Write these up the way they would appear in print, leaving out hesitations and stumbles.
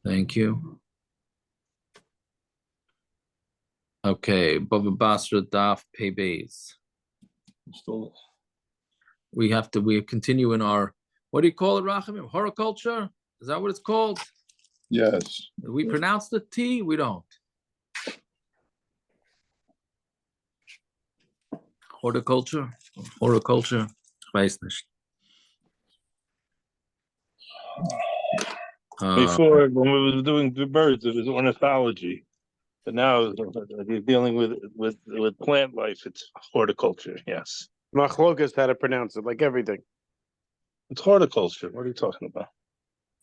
Thank you. Okay, Bava Basra Daf Pei Beis. We continue in our, what do you call it, Rachamim? Horticulture? Is that what it's called? Yes. Do we pronounce the T? We don't. Horticulture? Horticulture? Weiß nicht. Before, when we was doing the birds, it was ornithology. But now you're dealing with plant life. It's horticulture. Yes, Machlokas how to pronounce it, like everything. it's horticulture. What are you talking about?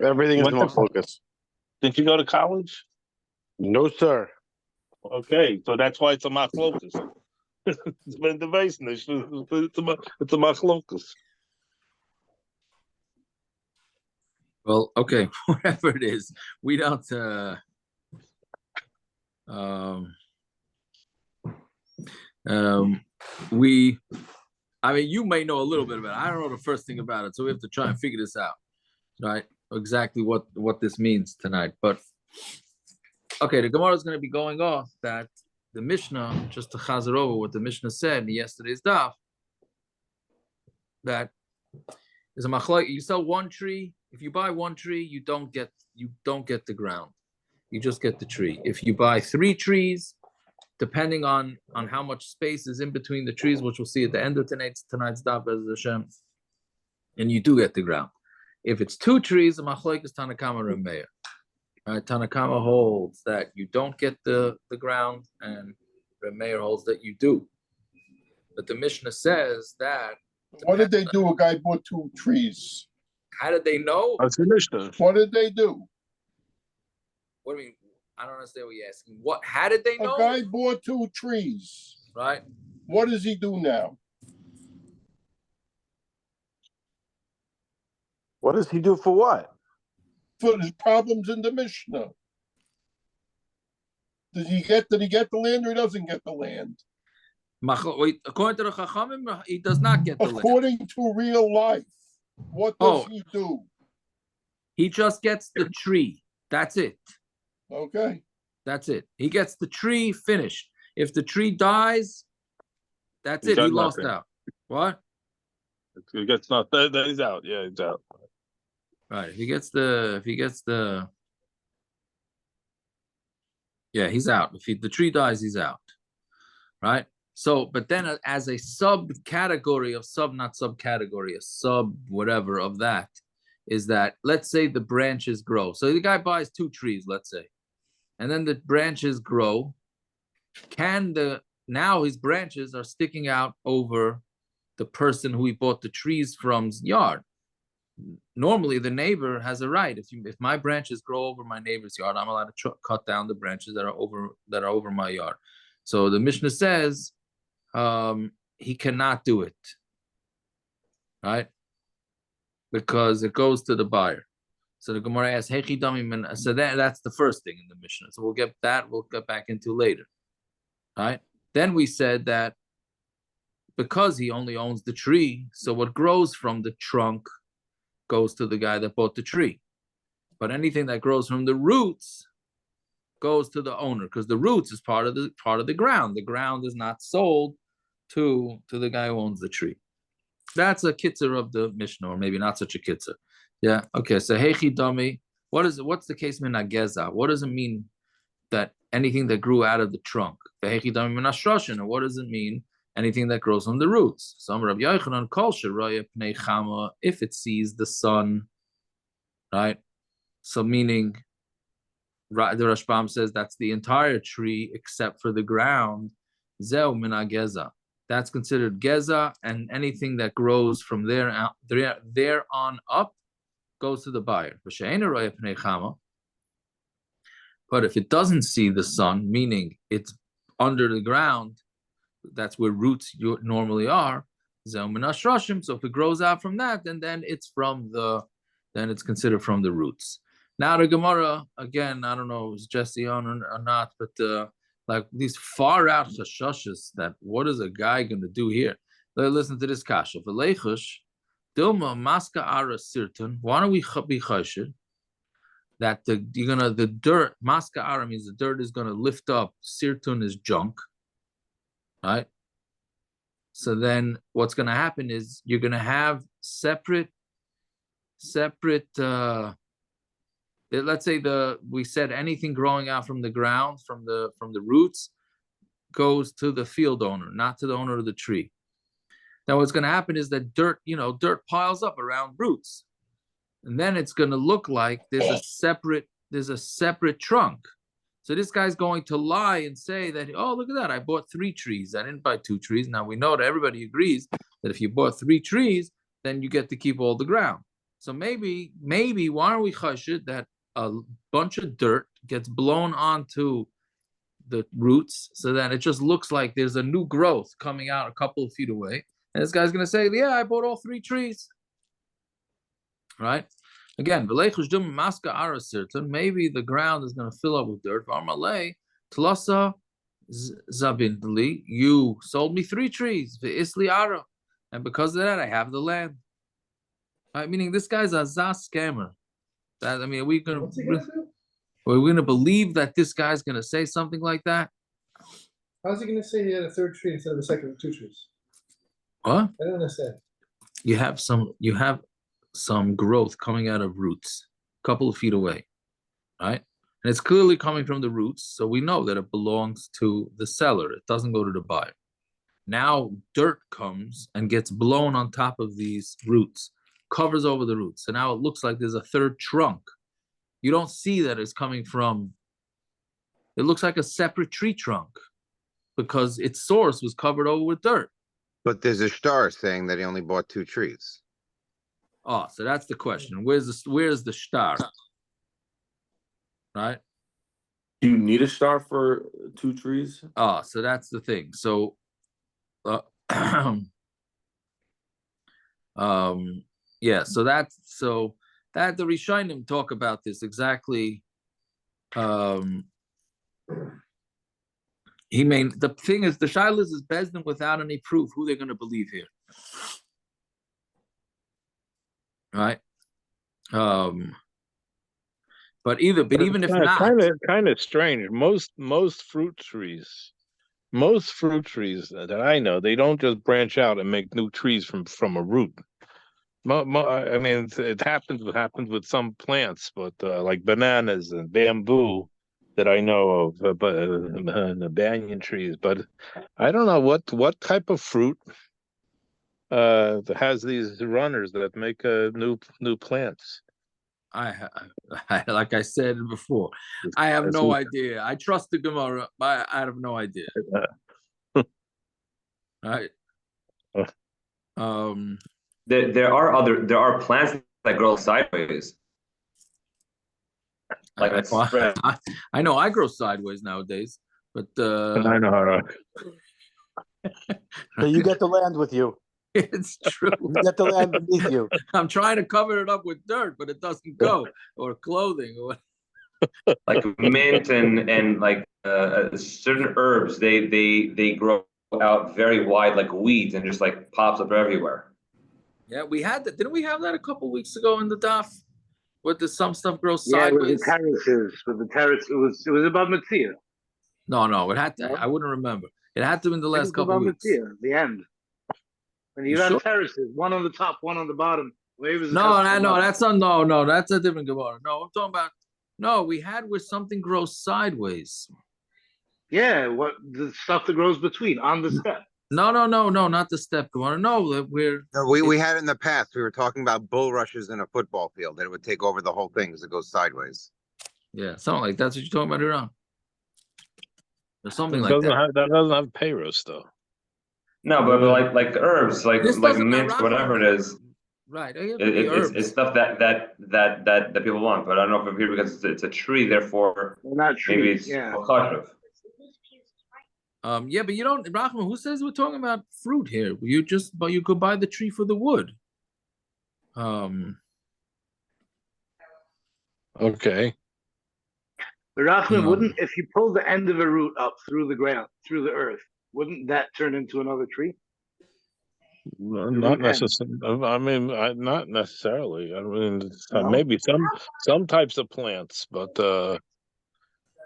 Everything is What the- machlokas. Didn't you go to college? No, sir. Okay, so that's why it's a machlokas. It's been debating. It's a machlokas. Well, okay, whatever it is, we don't. I mean, you may know a little bit about it. I don't know the first thing about it, so we have to try and figure this out, right? Exactly what this means tonight. But okay, the Gemara is going to be going off that the Mishnah, just to chazer over what the Mishnah said in yesterday's daf, that is a machlok. You sell one tree. If you buy one tree, you don't get the ground. You just get the tree. If you buy 3 trees, depending on how much space is in between the trees, which we'll see at the end of tonight's daf, Be'ez Hashem, and you do get the ground. If it's 2 trees, the machlok is Tanakama Reb Meir. Right? Tanakama holds that you don't get the ground, and Reb Meir holds that you do. But the Mishnah says that. What did they do? A guy bought 2 trees. How did they know? That's the Mishnah. What did they do? What do you mean? I don't understand what you're asking. What? How did they know? A guy bought 2 trees. Right. What does he do now? What does he do for what? For his problems in the Mishnah. Did he get the land or he doesn't get the land? According to the Chachamim, he does not get the land. According to real life, what does he do? He just gets the tree. That's it. Okay. That's it. He gets the tree finished. If the tree dies, that's it. He lost out. What? He gets not. He's out. Yeah, he's out. Right. If he gets the. Yeah, he's out. If the tree dies, he's out. Right. So, but then as a subcategory of not subcategory, a sub whatever of that is that, let's say the branches grow. So the guy buys 2 trees, let's say, and then the branches grow. Now his branches are sticking out over the person who he bought the trees from's yard. Normally, the neighbor has a right. If my branches grow over my neighbor's yard, I'm allowed to cut down the branches that are over my yard. So the Mishnah says he cannot do it, right? Because it goes to the buyer. So the Gemara asks, so that's the first thing in the Mishnah. So we'll get back into later, right? Then we said that because he only owns the tree, so what grows from the trunk goes to the guy that bought the tree. But anything that grows from the roots goes to the owner, because the roots is part of the ground. The ground is not sold to the guy who owns the tree. That's a kitzur of the Mishnah, or maybe not such a kitzur. Yeah. Okay. So heichi dami. What's the case minageza? What does it mean that anything that grew out of the trunk? Heichi dami minashroshin. And what does it mean? Anything that grows from the roots. Some Rabbi Yochanan kol sheraya pnei chama, if it sees the sun, right? So meaning, the Rashbam says that's the entire tree except for the ground. Zeu minageza. That's considered geza, and anything that grows from there on up goes to the buyer. But if it doesn't see the sun, meaning it's under the ground, that's where roots normally are. So if it grows out from that, then it's considered from the roots. Now the Gemara, again, I don't know, is Jesse on or not, but like these far out chashashes, that what is a guy going to do here? Listen to this kasha. Dilma maska ara sirtun. Why don't we be chashid that the dirt maska ara means the dirt is gonna lift up. Sirtun is junk, right? So then what's gonna happen is you're gonna have separate. Let's say we said anything growing out from the ground from the roots goes to the field owner, not to the owner of the tree. Now what's going to happen is that dirt piles up around roots, and then it's going to look like there's a separate trunk. So this guy's going to lie and say that, oh, look at that, I bought 3 trees, I didn't buy 2 trees. Now we know that everybody agrees that if you bought 3 trees, then you get to keep all the ground. So maybe why don't we chashid that a bunch of dirt gets blown onto the roots so that it just looks like there's a new growth coming out a couple of feet away. And this guy's going to say, yeah, I bought all 3 trees. Right? Again, maybe the ground is going to fill up with dirt. You sold me 3 trees. And because of that, I have the land. Right? Meaning this guy's a scammer. Are we going to believe that this guy's going to say something like that? How's he going to say he had a 3rd tree instead of a second 2 trees? What? I don't understand. You have some growth coming out of roots, a couple of feet away, right? And it's clearly coming from the roots, so we know that it belongs to the seller. It doesn't go to the buyer. Now dirt comes and gets blown on top of these roots, covers over the roots. So now it looks like there's a 3rd trunk. You don't see that it's coming from, it looks like a separate tree trunk because its source was covered over with dirt. But there's a star saying that he only bought 2 trees. Oh, so that's the question. Where's the star? Right? Do you need a star for 2 trees? Oh, so that's the thing. So yeah, so that the Rishonim talk about this exactly. The thing is, the Shilas is Bezdin without any proof who they're going to believe here, right? But even if not, kind of strange. Most fruit trees that I know, they don't just branch out and make new trees from a root. It happens with some plants, but like bananas and bamboo that I know of, but the banyan trees. But I don't know what type of fruit has these runners that make new plants. I like I said before, I have no idea. I trust the Gemara, but I have no idea. Right? There are plants that grow sideways. Like I know I grow sideways nowadays, but I know how to. So you get the land with you. It's true. You get the land beneath you. I'm trying to cover it up with dirt, but it doesn't go, or clothing, or like mint and like certain herbs. They grow out very wide like weeds and just like pops up everywhere. Yeah, we had that. Didn't we have that a couple weeks ago in the daf? With some stuff grows sideways. Yeah, with the terraces, it was above Matzia. No, it had to. I wouldn't remember. It had to be in the last couple of weeks. Matzia, the end. When you have terraces, one on the top, one on the bottom. No, that's a different Gemara. No, I'm talking about. No, we had where something grows sideways. Yeah, what the stuff that grows between on the step. No, not the step Gemara. No, we had it in the past. We were talking about bulrushes in a football field that it would take over the whole thing because it goes sideways. Yeah, something like that's what you're talking about, Iran. Or something like that. That doesn't have payros though. No, but like herbs, like mint, whatever it is. Right. It's stuff that people want, but I don't know if it's here because it's a tree, therefore not trees, maybe it's kosher. Yeah, but you don't, Rahman, who says we're talking about fruit here? But you could buy the tree for the wood. Okay. Rahman, wouldn't, if you pull the end of a root up through the ground, through the earth, wouldn't that turn into another tree? Not necessarily. I mean, not necessarily. I mean, No. maybe some types of plants, but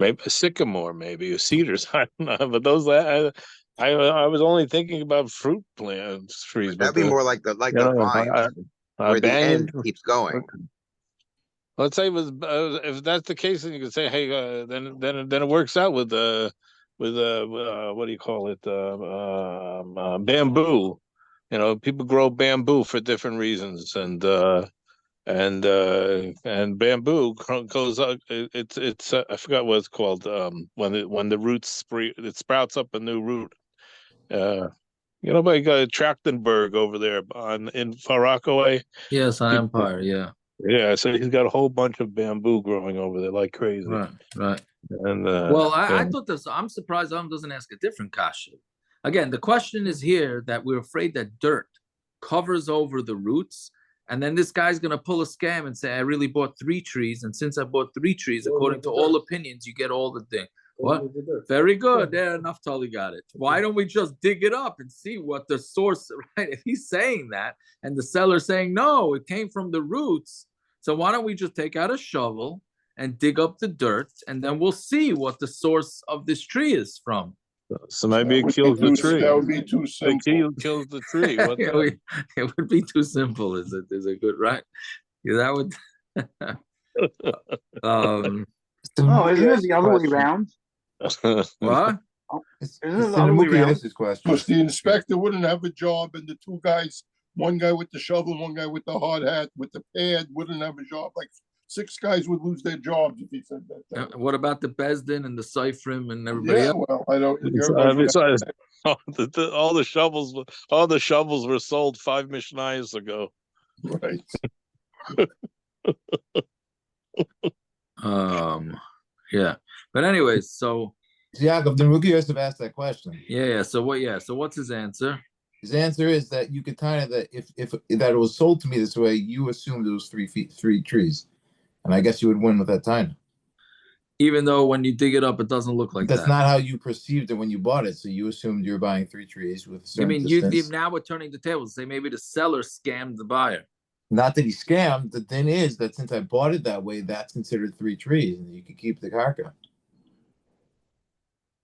maybe a sycamore, maybe or cedars. I don't know, but those I was only thinking about fruit plants, trees, but That'd be more like the vines, where the banyan. end keeps going. Let's say if that's the case, then you could say, hey, then it works out with what do you call it, bamboo. You know, people grow bamboo for different reasons, and bamboo goes up. It's I forgot what it's called. When the roots it sprouts up a new root. You know, like Trachtenberg over there in Far Rockaway. Yes, Empire. Yeah. Yeah, so he's got a whole bunch of bamboo growing over there like crazy. Right. And well, I thought this. I'm surprised Adam doesn't ask a different kasha. Again, the question is here that we're afraid that dirt covers over the roots, and then this guy's gonna pull a scam and say, "I really bought 3 trees, and since I bought 3 trees, according to all opinions, you get all the thing." What? Very good. There, Naftali got it. Why don't we just dig it up and see what the source? Right? If he's saying that, and the seller's saying no, it came from the roots. So why don't we just take out a shovel and dig up the dirt, and then we'll see what the source of this tree is from. So maybe it kills the tree. That would be too simple. It kills the tree. It would be too simple. Is it good, right? Yeah, that would. Oh, isn't it the other way around? What? Isn't it the other way around? Because the inspector wouldn't have a job, and the 2 guys, one guy with the shovel, one guy with the hard hat, with the pad, wouldn't have a job. Like 6 guys would lose their jobs if he said that. What about the Besdin and the Seifrim and everybody else? Well, I don't. Besides, all the shovels were sold 5 Mishnayos ago. Right. Yeah. But anyways, so Yaakov, the Ruki Yosef asked that question. Yeah. So what? Yeah. So what's his answer? His answer is that you could kind of that if that it was sold to me this way, you assumed it was 3 trees, and I guess you would win with that time. Even though when you dig it up, it doesn't look like that's not how you perceived it when you bought it. So you assumed you're buying 3 trees with. I mean, you now we're turning the tables. Say maybe the seller scammed the buyer. Not that he scammed. The thing is that since I bought it that way, that's considered 3 trees, and you could keep the karka.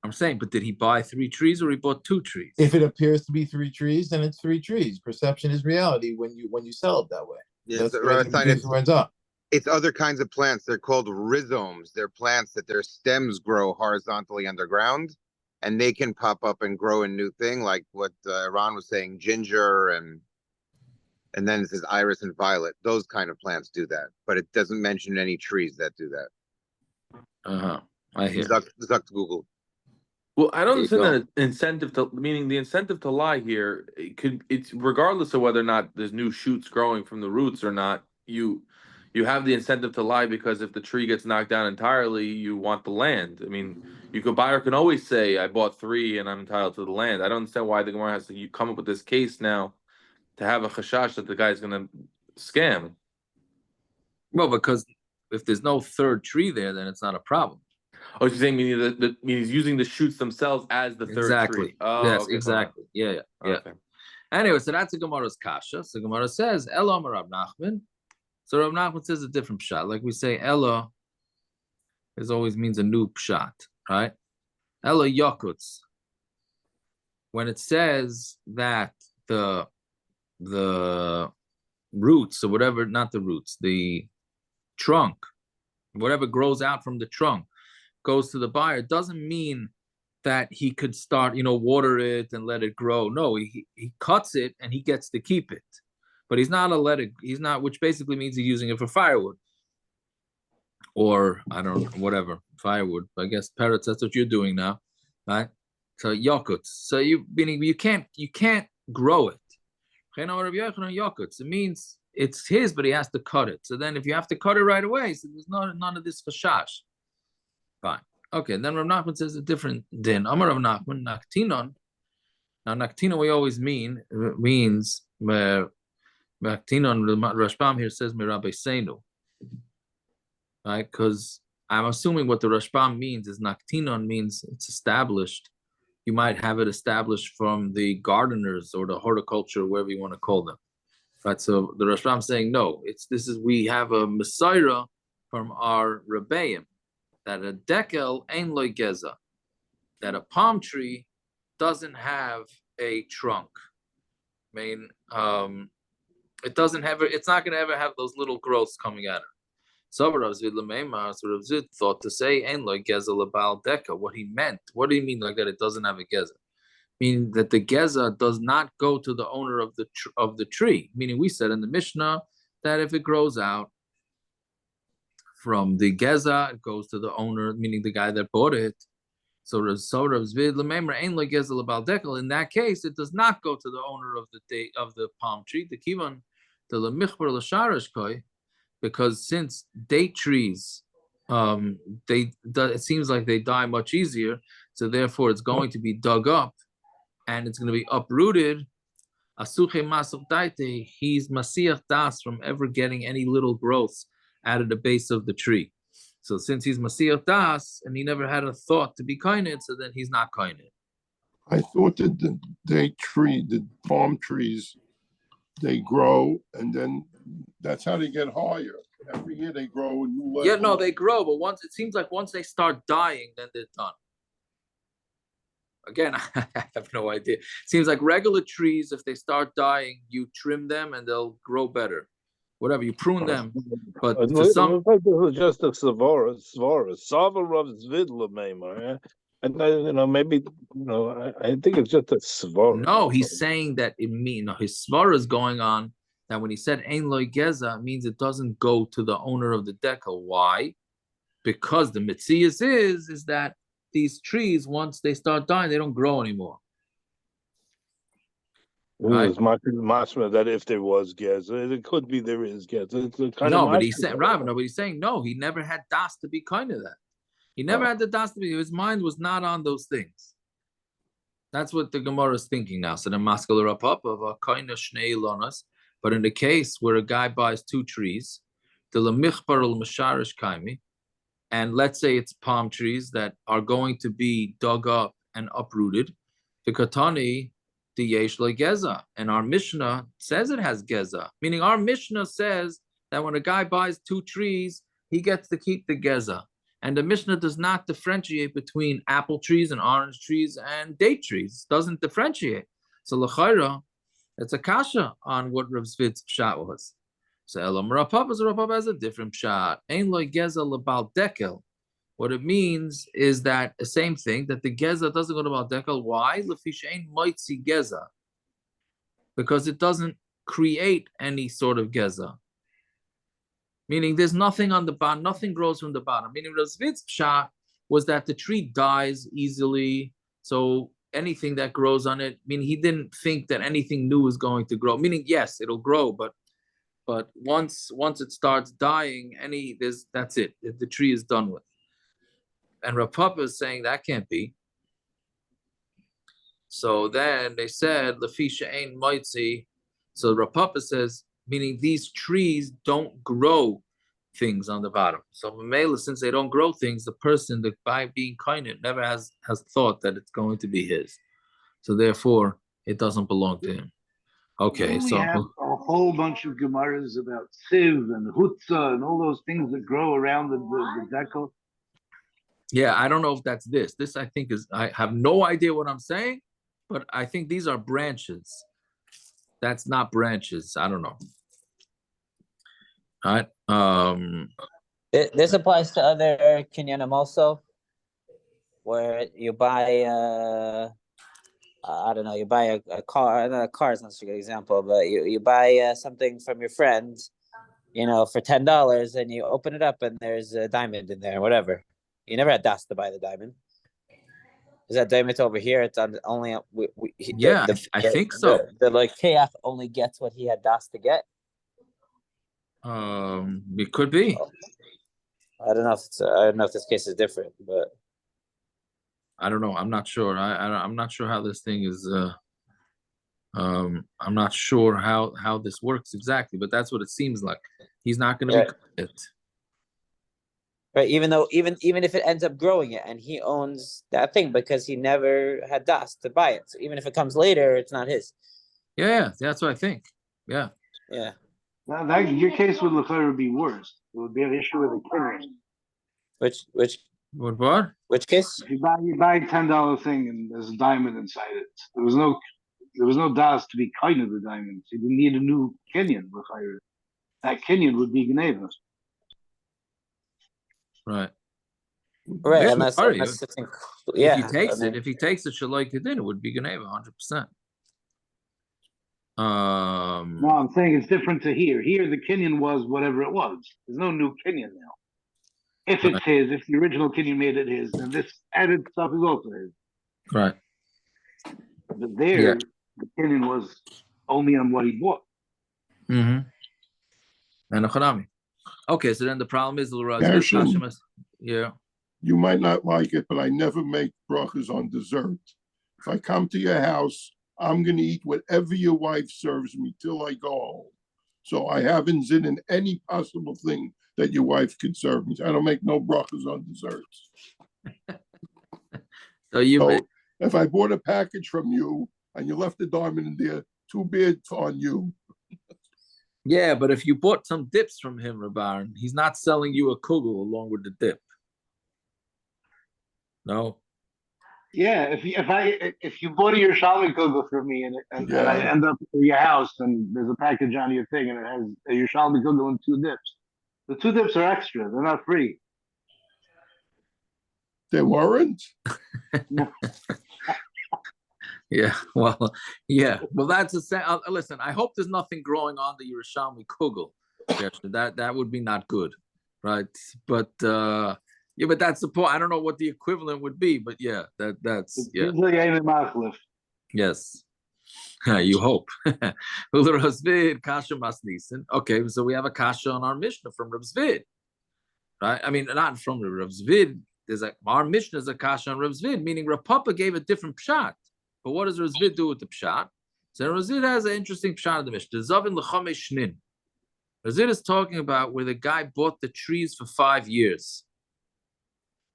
I'm saying, but did he buy 3 trees or he bought 2 trees? If it appears to be 3 trees, then it's 3 trees. Perception is reality when you sell it that way. Yes, it's other kinds of plants. They're called rhizomes. They're plants that their stems grow horizontally underground, and they can pop up and grow a new thing, like what Ron was saying, ginger and then it says iris and violet. Those kind of plants do that, but it doesn't mention any trees that do that. I hear. Zuck Google. Well, I don't understand that incentive to, meaning the incentive to lie here. It's regardless of whether or not there's new shoots growing from the roots or not. You have the incentive to lie because if the tree gets knocked down entirely, you want the land. I mean, buyer can always say, "I bought 3 and I'm entitled to the land." I don't understand why the Gemara has to come up with this case now to have a chashash that the guy's going to scam. Well, because if there's no 3rd tree there, then it's not a problem. Oh, you're saying meaning he's using the shoots themselves as the 3rd tree. Oh, yes, okay, exactly. Yeah. Okay. Anyway, so that's the Gemara's kasha. So Gemara says, Elo Rav Nachman. So Rav Nachman says a different pshat. Like we say, Elo always means a new pshat, right? Elo Yakutz. When it says that the roots or whatever, not the roots, the trunk, whatever grows out from the trunk, goes to the buyer, doesn't mean that he could start, water it and let it grow. No, he cuts it and he gets to keep it. But he's not which basically means he's using it for firewood. Or, I don't know, whatever, firewood. I guess parrots, that's what you're doing now, right? So, yakut. So meaning you can't grow it. It means it's his, but he has to cut it. So then if you have to cut it right away, so there's none of this chashash. Fine. Okay, then Rav Nachman says a different din. Amar Rav Nachman, naktinon. Now, naktinon we always means naktinon. Rashbam here says Mirabbe Seinu, right? Because I'm assuming what the Rashbam means is naktinon means it's established. you might have it established from the gardeners or the horticulture, whatever you want to call them. Right. So the Rashbam saying no. We have a Messiah from our Rebbeim that a dekel ein loy geza, that a palm tree doesn't have a trunk. I mean, it doesn't have. It's not going to ever have those little growths coming at it. So Rav Zvid thought to say ein loy geza lebal deka. What he meant. What do you mean like that? It doesn't have a geza. Meaning that the geza does not go to the owner of the tree. Meaning we said in the Mishnah that if it grows out from the geza, it goes to the owner, meaning the guy that bought it. So in that case, it does not go to the owner of the palm tree. The kivan because since date trees, it seems like they die much easier. So therefore, it's going to be dug up, and it's going to be uprooted. He's masiach das from ever getting any little growths out of the base of the tree. So since he's masiach das and he never had a thought to be kainit, so then he's not kainit. I thought that the palm trees, they grow and then that's how they get higher. Every year they grow a new level. Yeah, no, they grow, but it seems like once they start dying, then they're done. Again, I have no idea. It seems like regular trees, if they start dying, you trim them and they'll grow better. Whatever, you prune them. But for some... just a Savara, Rav Zvid Lemema. And maybe, I think it's just a Savara. No, he's saying that his Svara is going on that when he said Ein Loy Geza, it means it doesn't go to the owner of the dekel. Why? Because the Mitzias is that these trees, once they start dying, they don't grow anymore. Right? It's mashma that if there was Geza, it could be there is Geza. But he's saying, but he's saying no, he never had das to be kind of that. He never had the das to be, his mind was not on those things. That's what the Gemara is thinking now. So the maskal rapap of a kind of shnei lonas. But in the case where a guy buys two trees, the lemichparul masharish kaimi, and let's say it's palm trees that are going to be dug up and uprooted, the katani, the yesh geza, and our Mishnah says it has geza, meaning our Mishnah says that when a guy buys two trees, he gets to keep the geza. And the Mishnah does not differentiate between apple trees and orange trees and date trees. It doesn't differentiate. So l'chayra, it's a kasha on what Rav Zvid's pshat was. So Elam Rav Papa has a different pshat. Ein loy geza lebal dekel. What it means is that the same thing, that the geza doesn't go to bal dekel. Why? Lefish ein moitzi geza. Because it doesn't create any sort of geza. Meaning there's nothing on the bottom, nothing grows from the bottom. Meaning Rav Zvid's pshat was that the tree dies easily, so anything that grows on it, meaning he didn't think that anything new is going to grow. Meaning, yes, it'll grow, but once it starts dying, that's it. The tree is done with. And Rav Papa is saying that can't be. So then they said, Lefisha ein moitzi. So Rav Papa says, meaning these trees don't grow things on the bottom. So Mamela, since they don't grow things, the person that by being kind never has thought that it's going to be his. So therefore, it doesn't belong to him. Okay, we have a whole bunch of Gemaras about sieve and hutza and all those things that grow around the dekel. Yeah, I don't know if that's this. This I think I have no idea what I'm saying, but I think these are branches. That's not branches. I don't know. All right. This applies to other kinyanim also, where you buy I don't know, you buy a car. A car is not such a good example, but you buy something from your friend, for $10, and you open it up and there's a diamond in there, whatever. You never had das to buy the diamond. Is that diamond over here? It's on only. I think so. The keach only gets what he had das to get. It could be. I don't know if this case is different, but I don't know. I'm not sure. I'm not sure how this thing is. I'm not sure how this works exactly, but that's what it seems like. He's not going to be it. Right, even if it ends up growing it and he owns that thing because he never had das to buy it. So even if it comes later, it's not his. Yeah, that's what I think. Yeah. Yeah. Your case would be worse. It would be an issue with the kinyan. Which What? which case? If you buy a $10 thing and there's a diamond inside it, there was no das to be kind of the diamond. So you didn't need a new kinyan. That kinyan would be Geneva. Right. Right, Yeah, unless sorry, it's if he takes it, Shaloy Kedin, it would be Geneva 100%. No, I'm saying it's different to here. Here, the Kenyan was whatever it was. There's no new Kenyan now. If it's his, if the original Kenyan made it his, then this added stuff is also his. Right. But there, the Kenyan was only on what he bought. Mm-hmm. And a Hanami. Okay, so then the problem is, yeah. You might not like it, but I never make brachas on dessert. If I come to your house, I'm going to eat whatever your wife serves me till I go home. So I haven't zin in any possible thing that your wife could serve me. I don't make no brachas on desserts. So if I bought a package from you and you left a diamond in there, too bad on you. Yeah, but if you bought some dips from him, Rabaran, he's not selling you a kugel along with the dip. No. Yeah, if you bought a Yerushalmi kugel for me and I end up at your house and there's a package on your thing and it has a Yerushalmi kugel and 2 dips, the 2 dips are extra; they're not free. They weren't. Yeah, well, that's listen. I hope there's nothing growing on the Yerushalmi kugel. That would be not good, right? But but that's the point. I don't know what the equivalent would be, but that's Yes, you hope. Okay, so we have a kasha on our Mishnah from Rav Zvid, right? I mean, not from Rav Zvid. Our Mishnah is a kasha on Rav Zvid, meaning Rav Papa gave a different pshat. But what does Rav Zvid do with the pshat? So Rav Zvid has an interesting pshat in the Mishnah. Zavin l'chamei shnin. Rav Zvid is talking about where the guy bought the trees for 5 years.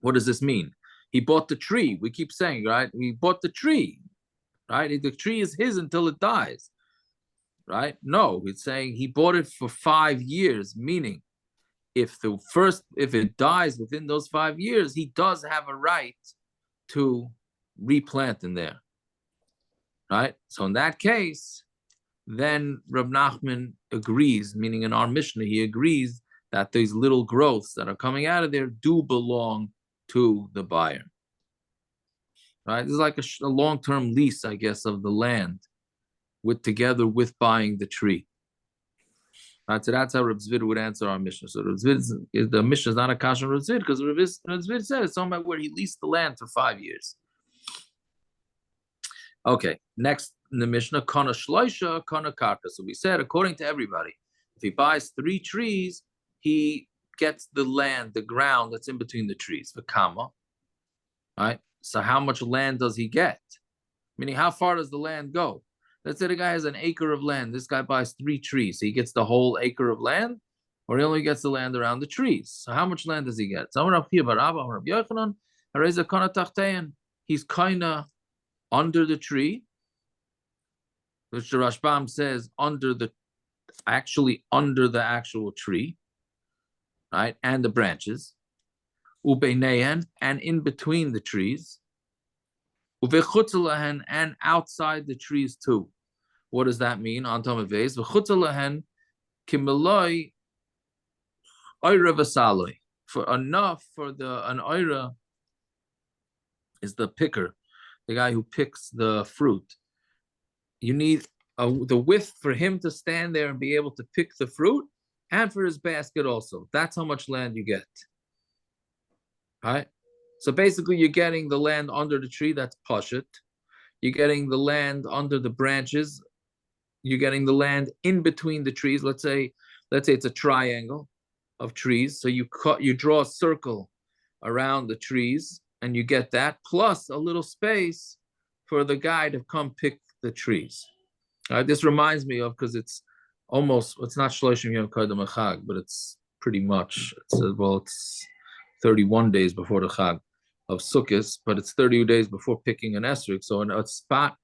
What does this mean? He bought the tree. We keep saying, right? He bought the tree, right? The tree is his until it dies, right? No, it's saying he bought it for 5 years, meaning if it dies within those 5 years, he does have a right to replant in there, right? So in that case, then Rab Nachman agrees, meaning in our Mishnah, he agrees that these little growths that are coming out of there do belong to the buyer, right? This is like a long-term lease, I guess, of the land together with buying the tree. Right, so that's how Rav Zvid would answer our Mishnah. So Rav Zvid, the Mishnah is not a kasha Rav Zvid because Rav Zvid said it's somewhere where he leased the land for 5 years. Okay, next in the Mishnah, kana shloisha, kana karka. So we said, according to everybody, if he buys 3 trees, he gets the land, the ground that's in between the trees, the kama. Right? So how much land does he get? Meaning, how far does the land go? Let's say the guy has an acre of land. This guy buys 3 trees. So he gets the whole acre of land, or he only gets the land around the trees. So how much land does he get? He's kind of under the tree, which the Rashbam says under the actual tree, right? And the branches. Ubeinehan, and in between the trees. Uvechutzalahen, and outside the trees too. What does that mean? On Tom Vez, vechutzalahen kimeloi oira vasaloi. For enough for an oira is the picker, the guy who picks the fruit. You need the width for him to stand there and be able to pick the fruit, and for his basket also. That's how much land you get. Right? So basically, you're getting the land under the tree, that's pashut. You're getting the land under the branches. You're getting the land in between the trees. Let's say it's a triangle of trees. So you draw a circle around the trees, and you get that, plus a little space for the guy to come pick the trees. This reminds me of, because it's not Shloshim Yom Kodem Chag, but it's pretty much, it's 31 days before the Chag of Sukkot, but it's 30 days before picking an esrog. So in a spot,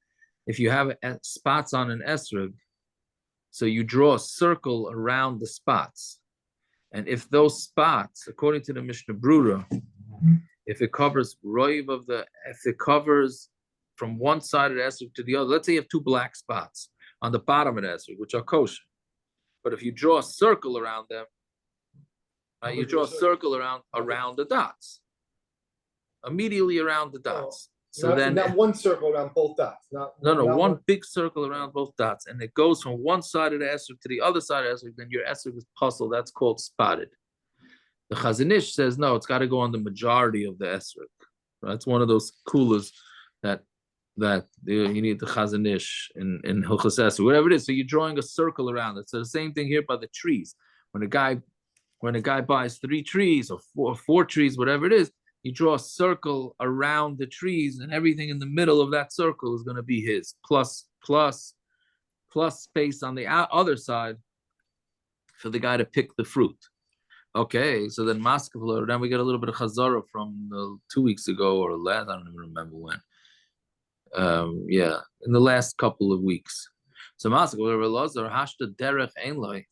if you have spots on an esrog, so you draw a circle around the spots. And if those spots, according to the Mishnah Brura, if it covers if it covers from one side of the esrog to the other, let's say you have two black spots on the bottom of the esrog, which are kosher. But if you draw a circle around them, you draw a circle around the dots, immediately around the dots. So not one circle around both dots. No, one big circle around both dots, and it goes from one side of the esrog to the other side of the esrog. Then your esrog is puzzled. That's called spotted. The Chazon Ish says no, it's got to go on the majority of the esrog. That's one of those kulas that you need the Chazon Ish in Hilchos Esrog, whatever it is. So you're drawing a circle around it. So the same thing here by the trees. When a guy buys 3 trees or four trees, whatever it is, you draw a circle around the trees, and everything in the middle of that circle is going to be his, plus space on the other side for the guy to pick the fruit. Okay, so then Maskevler, then we get a little bit of Chazara from 2 weeks ago or last, I don't even remember when. In the last couple of weeks. So Maskevler Lazar Hashta Derech Einloi.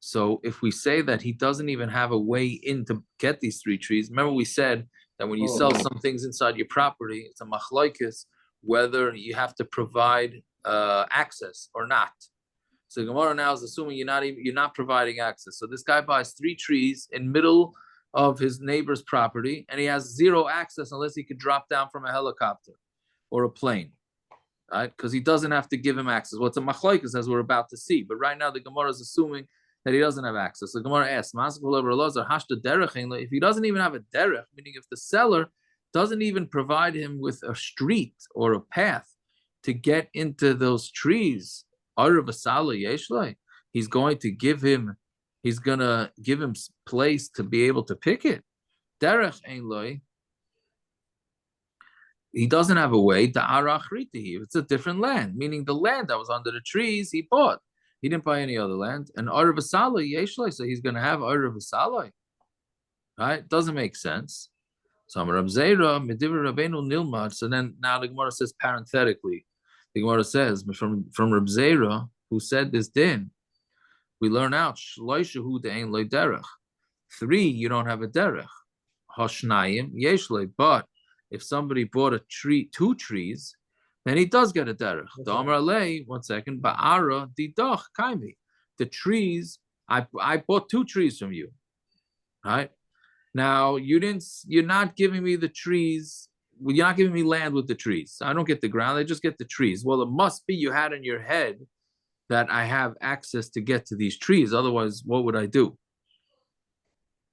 So if we say that he doesn't even have a way in to get these 3 trees, remember we said that when you sell some things inside your property, it's a machlokes whether you have to provide access or not. So Gemara now is assuming you're not providing access. So this guy buys 3 trees in middle of his neighbor's property, and he has 0 access unless he could drop down from a helicopter or a plane, right? Because he doesn't have to give him access. Well, it's a machlokes as we're about to see, but right now the Gemara is assuming that he doesn't have access. So Gemara asks, if he doesn't even have a derech, meaning if the seller doesn't even provide him with a street or a path to get into those trees, he's going to give him place to be able to pick it. Derech einloi, he doesn't have a way to arachritihi. It's a different land, meaning the land that was under the trees he bought. He didn't buy any other land. And Arav Asalai, Yeshlai, so he's going to have Arav Asalai. Right? Doesn't make sense. So Amar Rabzeira, Medivir Rabbeinu Nilmad. So then now the Gemara says parenthetically, the Gemara says from Rabzeira, who said this din, we learn out Shloishahu de'ein loy derech. 3, you don't have a derech. Hashnayim Yeshlai. But if somebody bought a tree, 2 trees, then he does get a derech. The Amar Alei, 1 second, Ba'ara didach kaimi. The trees, I bought 2 trees from you. Right? Now you're not giving me the trees, you're not giving me land with the trees. I don't get the ground, I just get the trees. Well, it must be you had in your head that I have access to get to these trees. Otherwise, what would I do?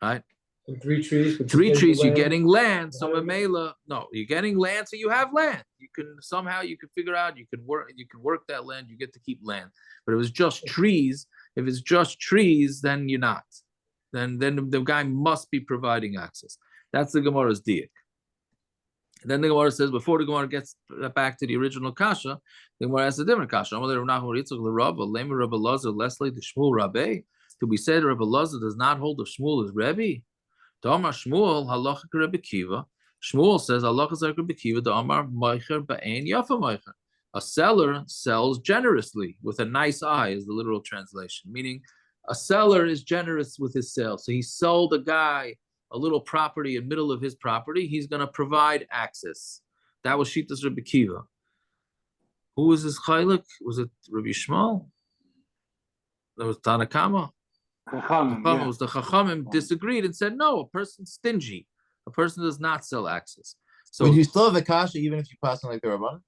Right? And 3 trees. 3 trees, you're getting land. So no, you're getting land, so you have land. You can figure out, you can work that land, you get to keep land. But if it's just trees, then you're not. Then the guy must be providing access. That's the Gemara's diak. Then the Gemara says, before the Gemara gets back to the original kasha, the Gemara has a different kasha. To be said Rabbi Lazar does not hold of Shmuel as Rebbe. Damar Shmuel halacha Rebbe Kiva. Shmuel says halacha Rebbe Kiva. Damar meicher ba'ein yafa meicher. A seller sells generously with a nice eye, is the literal translation. Meaning, a seller is generous with his sale. So he sold a guy a little property in the middle of his property. He's going to provide access. That was Shitas Rebbe Kiva. Who was his chaylik? Was it Rabbi Shmuel? That was Tanakama. Chachamim, was the Chachamim disagreed and said, no, a person's stingy. A person does not sell access. So would you still have the kasha even if you pass on like the Rabbanan?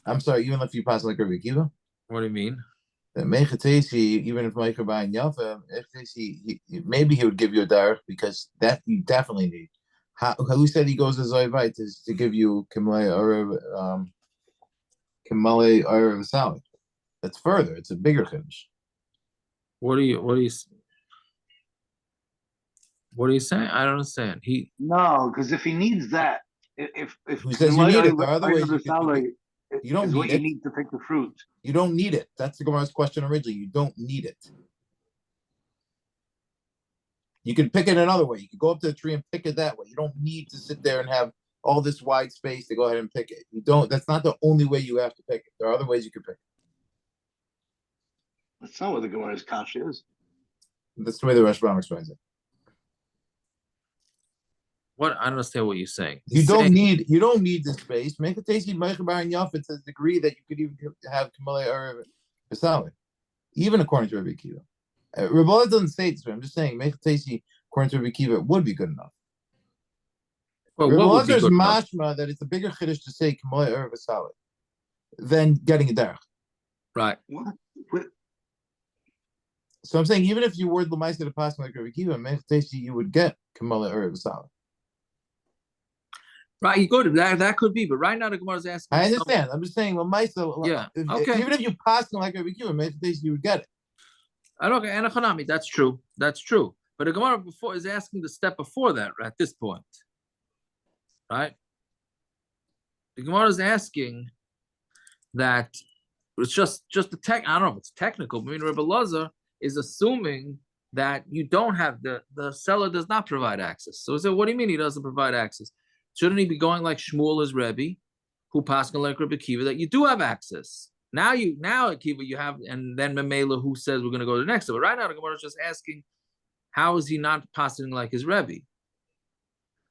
I'm sorry, even if you pass on like Rabbi Kiva? What do you mean? That Mechatesi, even if Meicher buying Yafa, maybe he would give you a derech because that you definitely need. Who said he goes to Zoyvite to give you Kimale or Salad? That's further. It's a bigger chiddush. What are you saying? I don't understand. No, because if he needs that, if who says you need it? There are other ways you don't need it. You need to pick the fruit. You don't need it. That's the Gemara's question originally. You don't need it. You can pick it another way. You can go up to the tree and pick it that way. You don't need to sit there and have all this wide space to go ahead and pick it. You don't. That's not the only way you have to pick it. There are other ways you can pick it. That's not what the Gemara's kasha is. That's the way the Rashbam explains it. What? I don't understand what you're saying. You don't need the space. Make a tasty mechabar and yafet to the degree that you could even have kamale or salad, even according to Rabbi Akiva. Rabbi doesn't say this, but I'm just saying make a tasty according to Rabbi Akiva would be good enough. Well, Rabbi is mashma that it's a bigger chiddush to say kamale or salad than getting a derech. Right. What? So I'm saying even if you were the mice of the past like Rabbi Akiva, make a tasty you would get kamale or salad. Right, you go to that. That could be, but right now the Gemara is asking. I understand. I'm just saying, well, Maisa. Yeah. Okay. Even if you pass them like a BQ, you would get it. I don't. Anachanami. That's true. That's true. But the Gemara before is asking the step before that. Right, at this point, right? The Gemara is asking that it's just the tech. I don't know if it's technical. But I mean, Rebbe Lazar is assuming that you don't have the seller does not provide access. So he said, what do you mean he doesn't provide access? Shouldn't he be going like Shmuel is Rebbe, who paskin like Rebbe Akiva, that you do have access? Now Akiva, you have, and then Memela, who says we're going to go to the next. But right now the Gemara is just asking, how is he not paskin like his Rebbe?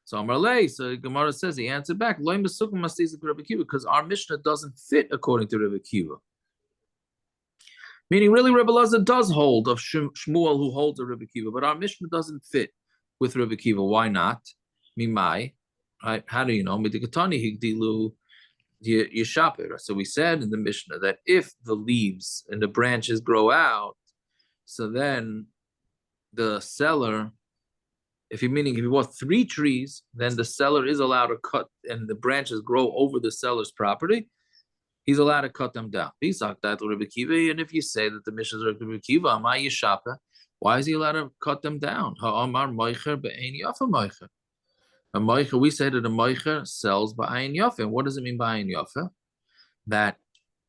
So Amarle, so the Gemara says he answered back, Loy Mesukim Mastis Rebbe Akiva, because our Mishnah doesn't fit according to Rebbe Akiva. Meaning, really, Rebbe Lazar does hold of Shmuel, who holds a Rebbe Akiva, but our Mishnah doesn't fit with Rebbe Akiva. Why not? Mimai. Right? How do you know? So we said in the Mishnah that if the leaves and the branches grow out, so then the seller, if you bought 3 trees, then the seller is allowed to cut, and the branches grow over the seller's property, he's allowed to cut them down. And if you say that the Mishnah is Rebbe Akiva, why is he allowed to cut them down? A moicher, we say that a moicher sells ba'ayin yafeh. What does it mean ba'ayin yafeh? That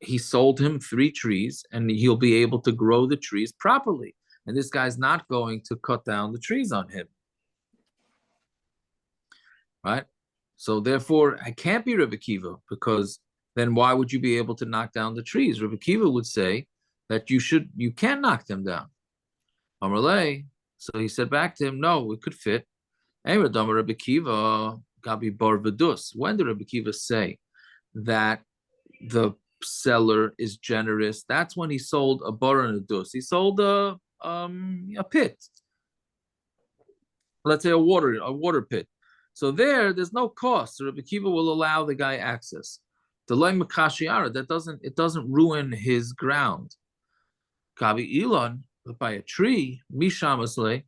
he sold him 3 trees and he'll be able to grow the trees properly. And this guy's not going to cut down the trees on him. Right? So therefore, I can't be Rebbe Akiva, because then why would you be able to knock down the trees? Rebbe Akiva would say that you can knock them down. Amarle, so he said back to him, no, it could fit. When did Rebbe Akiva say that the seller is generous? That's when he sold a bar and a dus. He sold a pit. Let's say a water pit. So there's no cost. So Rebbe Akiva will allow the guy access. The loy makashiara, it doesn't ruin his ground. Kabi Elon, by a tree, mishamasle.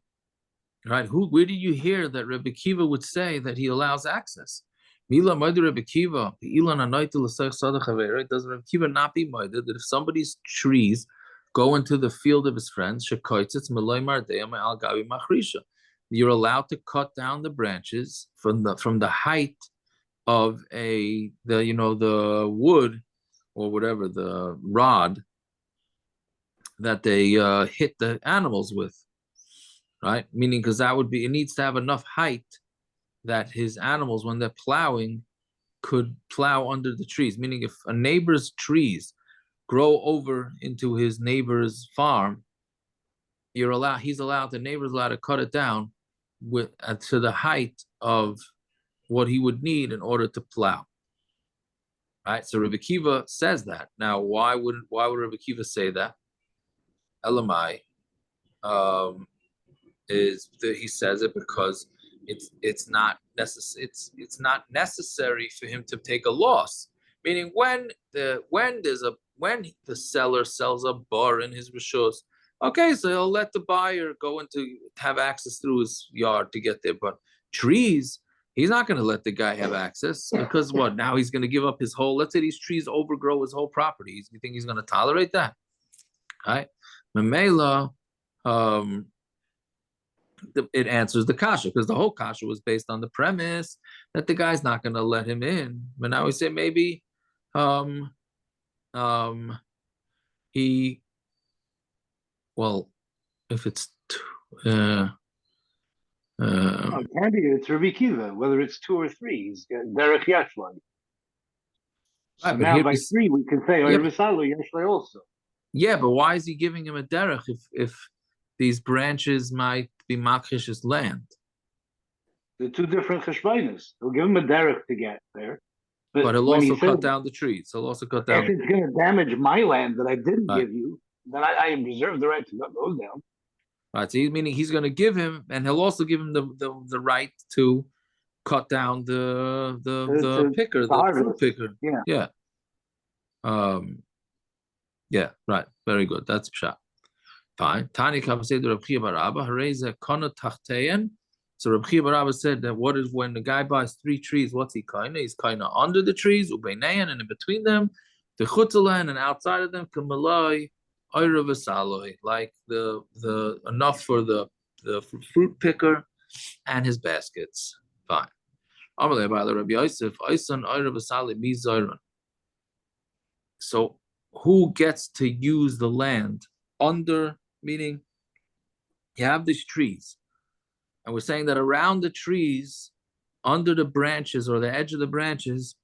Right? Where did you hear that Rebbe Akiva would say that he allows access? Mila Rebbe Akiva, does Rebbe Akiva not be moided that if somebody's trees go into the field of his friends, you're allowed to cut down the branches from the height of the wood or whatever, the rod that they hit the animals with. Right? Meaning, because it needs to have enough height that his animals, when they're plowing, could plow under the trees. Meaning, if a neighbor's trees grow over into his neighbor's farm, the neighbor's allowed to cut it down to the height of what he would need in order to plow. Right? So Rebbe Akiva says that. Now, why would Rebbe Akiva say that? Elamai. Is that he says it because it's not necessary for him to take a loss. Meaning, when the seller sells a bar in his rishos, okay, so he'll let the buyer go have access through his yard to get there. But trees, he's not going to let the guy have access, because what? Now he's going to give up his whole. Let's say these trees overgrow his whole property. You think he's going to tolerate that? Right? Memela, it answers the kasha, because the whole kasha was based on the premise that the guy's not going to let him in. But now we say maybe if it's Candy, it's Rabbi Kiva, whether it's 2 or 3. He's got Derek Yeshlai. So right, but now here by we 3, we can say yeah, Oyer V'Salo Yeshlai also. yeah, but why is he giving him a derech if these branches might be makrish's land? They're 2 different cheshbonos. He'll give him a derech to get there. But he'll when he also says, cut down the trees. He'll also cut if down. it's going to damage my land that I didn't Right. give you, then I reserve the right to cut those down. Right, so meaning he's going to give him, and he'll also give him the right to cut down the picker, the fruit picker. Yeah. Yeah. Yeah. Right. Very good. That's pshat. Fine. Tani Kabasei Reb Chia bar Abba Hareza Kana Tachteyan. So Reb Chia bar Abba said that what is when the guy buys 3 trees? What's he kinda? He's kinda under the trees, ubeineyan, and in between them, the chutzalan, and outside of them, kamalai, oira v'saloi, like the enough for the fruit picker and his baskets. Fine. Amalei by the Rabbi Yosef, Oisan oira v'saloi mizayron. So who gets to use the land under? Meaning, you have these trees, and we're saying that around the trees, under the branches or the edge of the branches,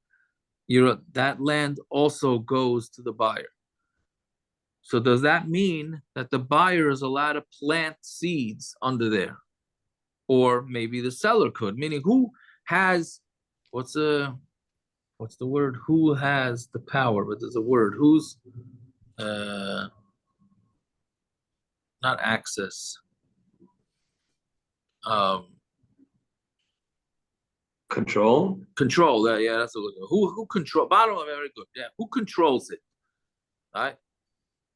that land also goes to the buyer. So does that mean that the buyer is allowed to plant seeds under there? Or maybe the seller could, meaning who has, what's the word? Who has the power? But there's a word. Who's, not access. Control. Yeah, that's a good one. Who control? Bottom line, very good. Yeah, who controls it? Right.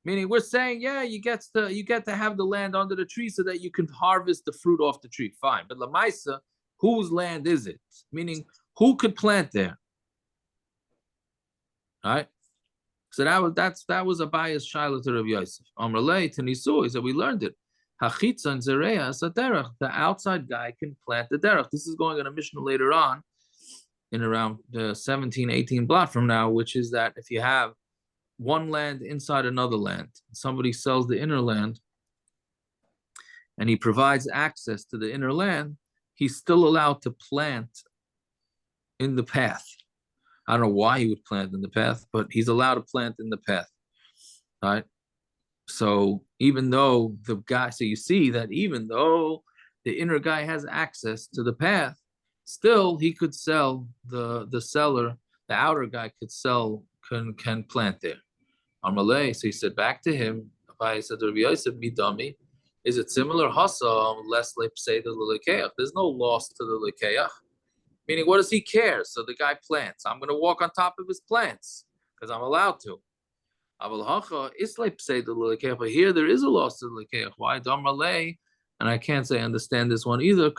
Meaning, we're saying, yeah, you get to have the land under the tree so that you can harvest the fruit off the tree. Fine, but lamaisa, whose land is it? Meaning, who could plant there? Right. So that was a bias shiloh to Rav Yosef. Amrlei to Nisu, he said we learned it. Hachitza and zereya saderach. The outside guy can plant the derech. This is going on a Mishnah later on, in around 17, 18 blot from now, which is that if you have one land inside another land, somebody sells the inner land, and he provides access to the inner land, he's still allowed to plant in the path. I don't know why he would plant in the path, but he's allowed to plant in the path, right? So even though the guy, so you see that even though the inner guy has access to the path, still he could sell the seller, the outer guy could sell, can plant there. Amalei, so he said back to him, Abai said to Rabbi Yosef, Midami, is it similar? Hasam, less say the lekeach. There's no loss to the lekeach. Meaning, what does he care? So the guy plants. I'm going to walk on top of his plants because I'm allowed to. But here there is a loss to the lekeach. Why? And I can't say I understand this one either.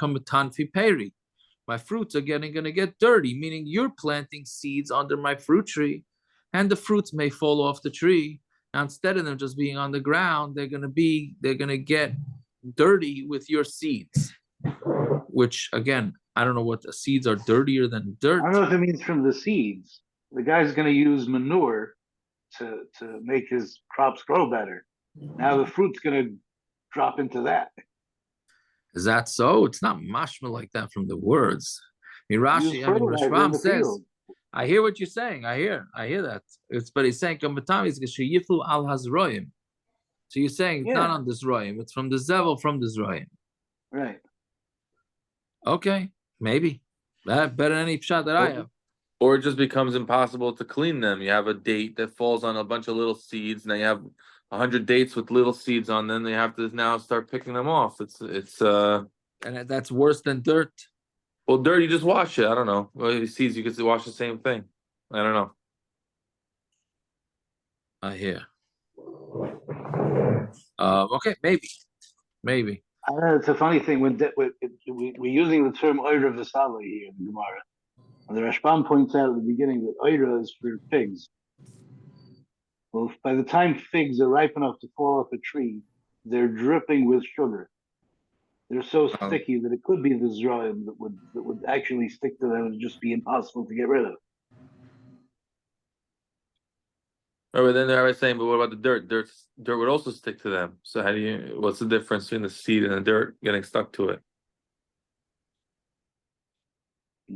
My fruits are going to get dirty, meaning you're planting seeds under my fruit tree, and the fruits may fall off the tree. Now, instead of them just being on the ground, they're going to get dirty with your seeds, which again, I don't know what the seeds are dirtier than dirt. I don't know if it means from the seeds. The guy's going to use manure to make his crops grow better. Now the fruit's going to drop into that. Is that so? It's not mashma like that from the words. Rashbam says, I hear what you're saying. I hear that. But he's saying, al hazroim. So you're saying it's not on the zroim. It's from the zevel, from the zroim. Right. Okay, maybe. Better than any shot that I have. Or it just becomes impossible to clean them. You have a date that falls on a bunch of little seeds. Now you have 100 dates with little seeds on them. They have to now start picking them off. And that's worse than dirt. Well, dirt, you just wash it. I don't know. Well, seeds, you could wash the same thing. I don't know. I hear. Okay, maybe. I know it's a funny thing when we're using the term oira v'salo here in the Gemara. And the Rashbam points out at the beginning that oira is for figs. Well, by the time figs are ripe enough to fall off a tree, they're dripping with sugar. They're so sticky that it could be the zroim that would actually stick to them and just be impossible to get rid of. Oh, but then I was saying, but what about the dirt? Dirt would also stick to them. So what's the difference between the seed and the dirt getting stuck to it?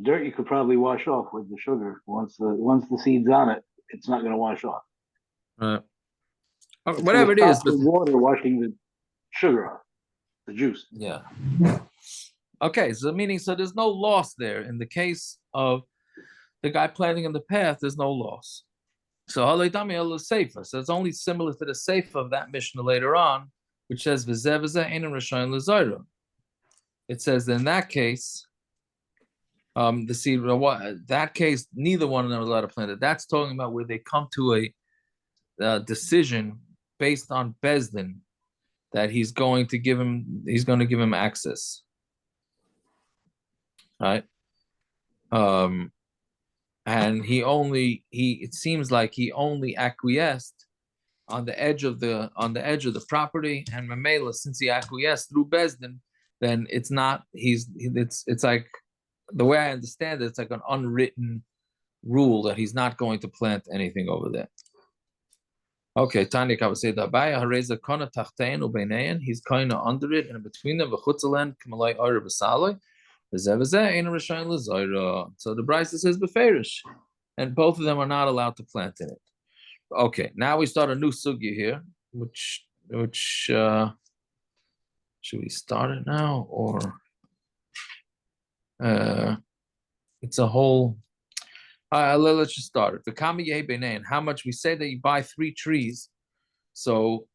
Dirt you could probably wash off with the sugar. Once the seed's on it, it's not going to wash off. Whatever it is, but the water washing the sugar off, the juice. Yeah. Okay, so there's no loss there. In the case of the guy planting in the path, there's no loss. So Halaydami El Seifa. So it's only similar to the Seifa of that Mishnah later on, which says V'zeh Ein Rishon L'Zayra. It says that in that case, the seed, that case, neither one of them is allowed to plant it. That's talking about where they come to a decision based on Bezdin that he's going to give him access. Right? And it seems like he only acquiesced on the edge of the property, and Mamela, since he acquiesced through Bezdin, then it's like, the way I understand it, it's like an unwritten rule that he's not going to plant anything over there. Okay, Tanya Kavasei Dabaya Hareza Kona Tachtein Ubeinein. He's kind of under it and between them. V'chutzalen K'malai Oyer B'Saloi. So the Brisa says beferish, and both of them are not allowed to plant in it. Okay, now we start a new sugya here, which should we start it now, or it's a whole. Let's just start it. The kami and how much we say that you buy 3 trees, so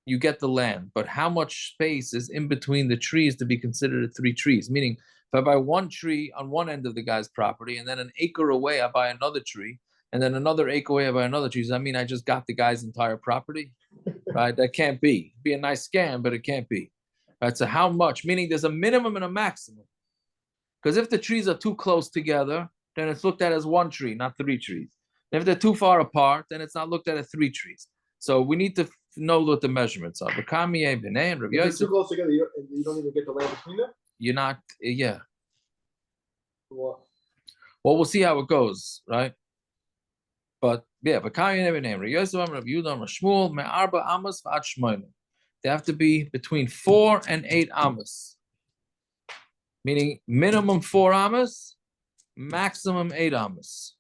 you get the land, but how much space is in between the trees to be considered 3 trees? Meaning, if I buy 1 tree on one end of the guy's property, and then an acre away I buy another tree, and then another acre away I buy another tree, does that mean I just got the guy's entire property? Right? That can't be. It'd be a nice scam, but it can't be. Right? So how much? Meaning there's a minimum and a maximum. Because if the trees are too close together, then it's looked at as 1 tree, not 3 trees. And if they're too far apart, then it's not looked at as 3 trees. So we need to know what the measurements are. If it's too close together, you don't even get the land between them? You're not, yeah. What? Well, we'll see how it goes, right? But yeah, they have to be between 4 and 8 amas. Meaning minimum 4 amas, maximum 8 amas.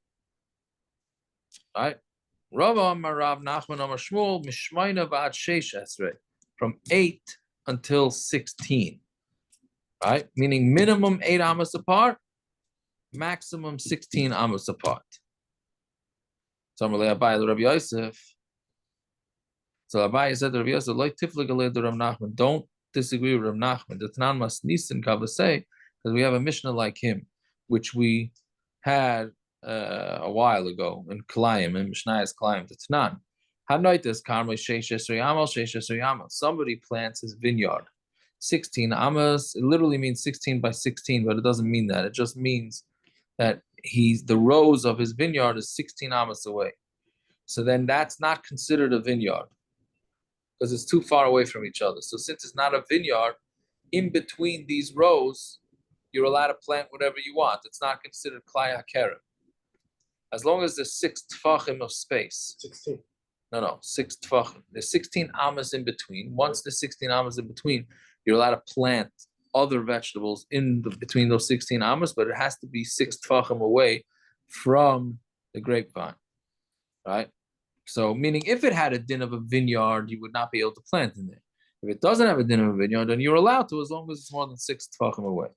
Right? From 8 until 16. Right? Meaning minimum 8 amas apart, maximum 16 amas apart. So Rabbi Yosef. So Rabbi said to Rabbi Yosef, don't disagree with Rav Nachman. The Tanan must Nisan Kavasei, because we have a Mishnah like him, which we had a while ago in Kalayim, in Mishnay's Kalayim, the Tanan. Somebody plants his vineyard. 16 amas, it literally means 16 by 16, but it doesn't mean that. It just means that the rows of his vineyard is 16 amas away. So then that's not considered a vineyard because it's too far away from each other. So since it's not a vineyard, in between these rows, you're allowed to plant whatever you want. It's not considered klai hakerem. As long as there's 6 tfachim of space. 16. No, 6 tfachim. There's 16 amas in between. Once there's 16 amas in between, you're allowed to plant other vegetables between those 16 amas, but it has to be 6 tfachim away from the grapevine, right? So, meaning if it had a din of a vineyard, you would not be able to plant in there. If it doesn't have a din of a vineyard, then you're allowed to, as long as it's more than 6 tfachim away.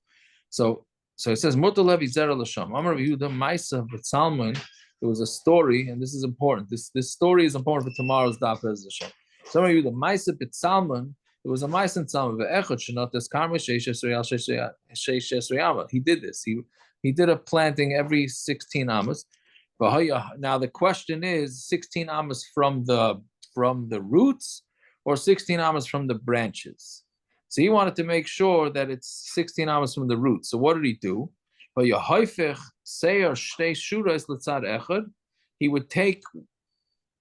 So it says, Mutar levi zera l'sham. Amar Yehuda Maisa v'Salmon. There was a story, and this is important. This story is important for tomorrow's daf as Hashem. So Amar Yehuda Maisa b'Salmon. There was a Maisa in Salmon ve'echad shenotes karma sheishes riyama. He did this. He did a planting every 16 amas. Now the question is 16 amas from the roots or 16 amas from the branches. So he wanted to make sure that it's 16 amas from the roots. So what did he do?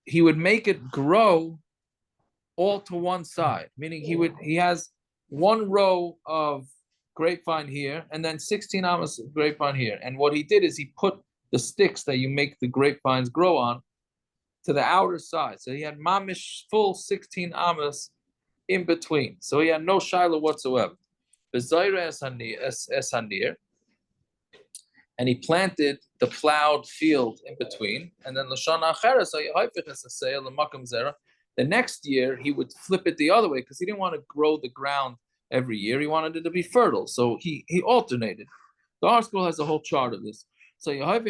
He would make it grow all to one side, meaning he has 1 row of grapevine here and then 16 amas of grapevine here. And what he did is he put the sticks that you make the grapevines grow on to the outer side. So he had mamish full 16 amas in between. So he had no shiloh whatsoever. The Zaira es hanir. and he planted the plowed field in between, and then the next year he would flip it the other way because he didn't want to grow the ground every year. He wanted it to be fertile, so he alternated. The art school has a whole chart of this. So and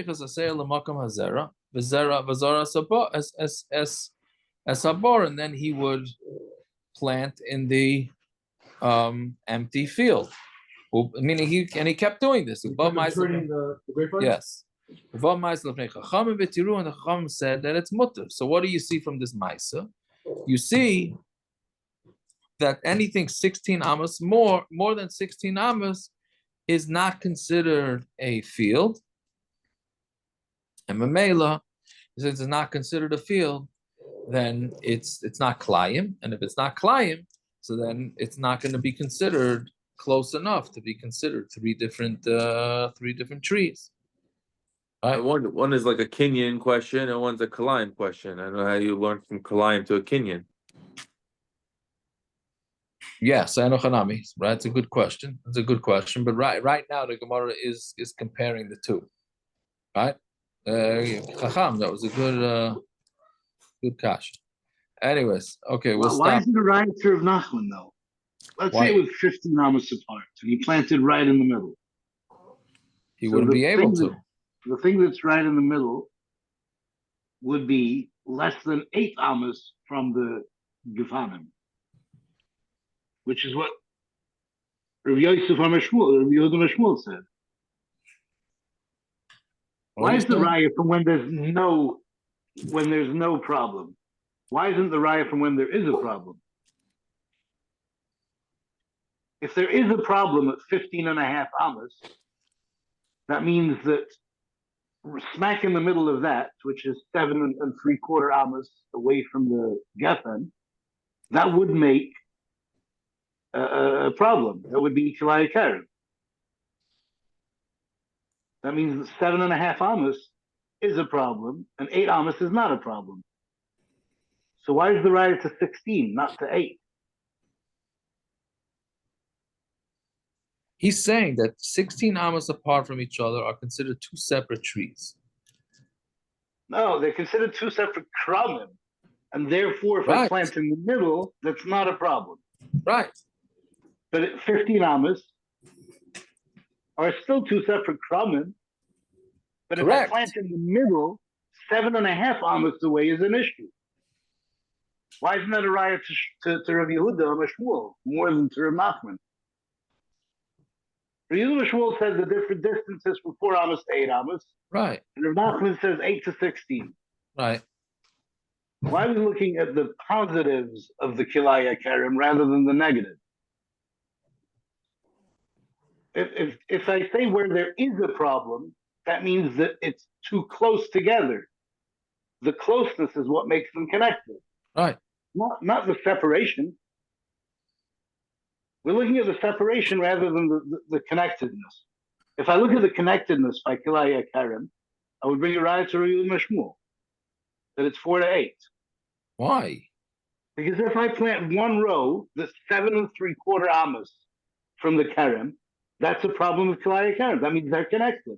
then he would plant in the empty field. Meaning he kept doing this. Turning the grapevines? Yes. And the Chacham said that it's mutter. So what do you see from this Maisa? You see that anything 16 amos, more than 16 amos, is not considered a field. And Mamela, since it's not considered a field, then it's not Klayim. And if it's not Klayim, so then it's not going to be considered close enough to be considered three different trees. Right. One is like a Kenyan question, and one's a Kalayim question. I don't know how you learn from Kalayim to a Kenyan. Yes, Hanami. Right, it's a good question. It's a good question. But right now the Gemara is comparing the two. Right? Chacham, that was a good kasha. Anyways, okay, we'll stop. Why is it a right of Nachman though? Let's say it was 15 amos apart, and he planted right in the middle. He wouldn't be able to. The thing that's right in the middle would be less than 8 amos from the Gefanim, which is what Rav Yosef Shmuel said. Why is the raya from when there's no problem? Why isn't the raya from when there is a problem? If there is a problem at 15 and a half amos, that means that smack in the middle of that, which is 7 3/4 amos away from the Geffen, that would make a problem. That would be Kilaya Karen. That means that 7.5 amos is a problem, and 8 amos is not a problem. So why is the raya to 16, not to 8? He's saying that 16 amos apart from each other are considered two separate trees. No, they're considered two separate kramim. And therefore, if I plant in the middle, that's not a problem. Right. But at 15 amos are still two separate kramim. But if I plant in the middle, 7.5 amos away is an issue. Why isn't that a raya to Rav Yehuda or Shmuel more than to Rav Nachman? Rav Yehuda Shmuel says the different distances from 4 amos to 8 amos. Right. And Rav Nachman says 8 to 16. Right. Why are we looking at the positives of the Kilaya Karim rather than the negative? If I say where there is a problem, that means that it's too close together. The closeness is what makes them connected. Right. Not the separation. We're looking at the separation rather than the connectedness. If I look at the connectedness by Kilaya Karim, I would bring a raya to Riyul Mashmul, that it's 4 to 8. Why? Because if I plant one row that's 7 3/4 amos from the Karim, that's a problem with Kilaya Karim. That means they're connected.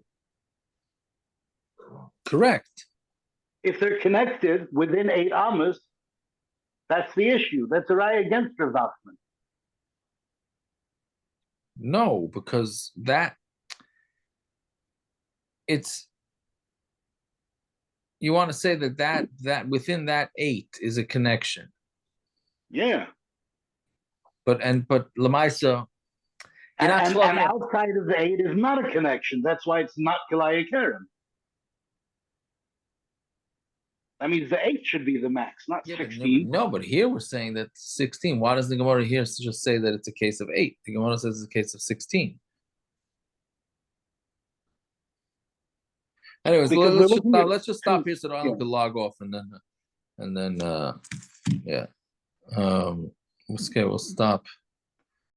Correct. If they're connected within 8 amos, that's the issue. That's a raya against Rav Nachman. No, because you want to say that within that 8 is a connection. Yeah. But Lamaisa, and outside of the 8 is not a connection. That's why it's not Kilaya Karim. That means the 8 should be the max, not 16. But here we're saying that 16. Why does the Gemara here just say that it's a case of 8? The Gemara says it's a case of 16. Anyways, let's just stop here so that I can log off and then yeah. Okay, we'll stop.